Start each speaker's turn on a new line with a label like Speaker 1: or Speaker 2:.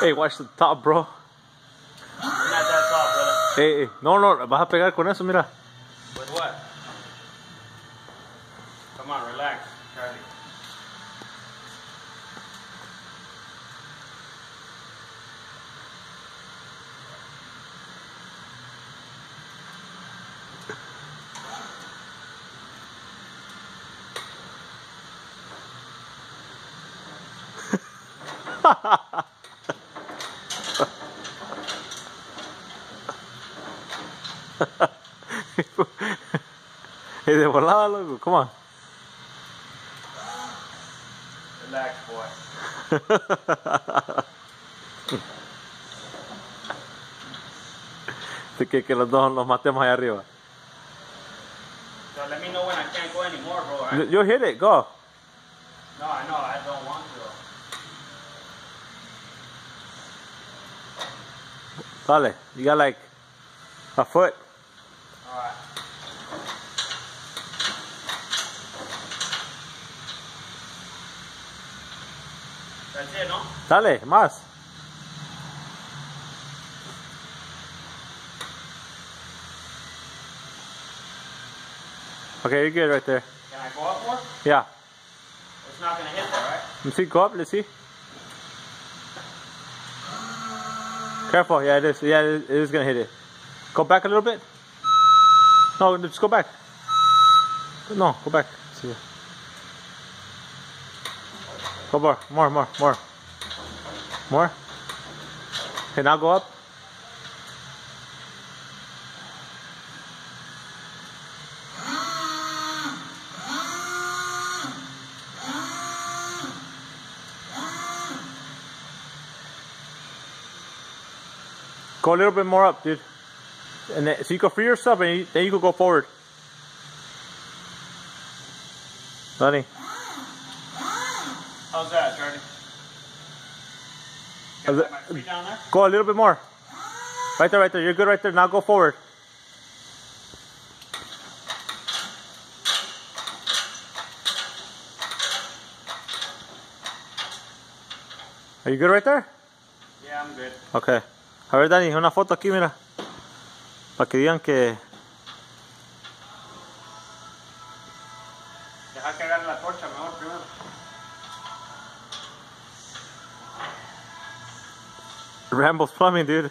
Speaker 1: Hey, watch the top, bro.
Speaker 2: Not that top, brother.
Speaker 1: Hey, no, vas a pegar con eso, mira.
Speaker 2: With what? Come on, relax, Charlie.
Speaker 1: Hey, de volada, loco. Come on.
Speaker 2: Relax, boy.
Speaker 1: que los dos nos matemos allá arriba.
Speaker 2: So let me know when I can't go anymore, bro, right?
Speaker 1: You hit it, go.
Speaker 2: No, I know, I don't want to.
Speaker 1: Dale, you got like a foot.
Speaker 2: Alright. That's it, no?
Speaker 1: Dale, más. Okay, you're good right there.
Speaker 2: Can I go up more?
Speaker 1: Yeah.
Speaker 2: It's not gonna hit there, right?
Speaker 1: Let's see, go up, let's see. Careful, yeah, it is. Yeah, it is gonna hit it. Go back a little bit. No, just go back. No, go back. See. Go more. More. Okay, now go up. Go a little bit more up, dude. And then, so you can free yourself, and then you can go forward. Buddy.
Speaker 2: How's that, Charlie? Got my feet down there?
Speaker 1: Go a little bit more. Right there. You're good right there. Now go forward. Are you good right there?
Speaker 2: Yeah, I'm good.
Speaker 1: Okay. A ver, Dani, una foto aquí, mira. Para que digan que...
Speaker 2: Deja que agarre la torcha mejor primero.
Speaker 1: Rambo's Plumbing, dude.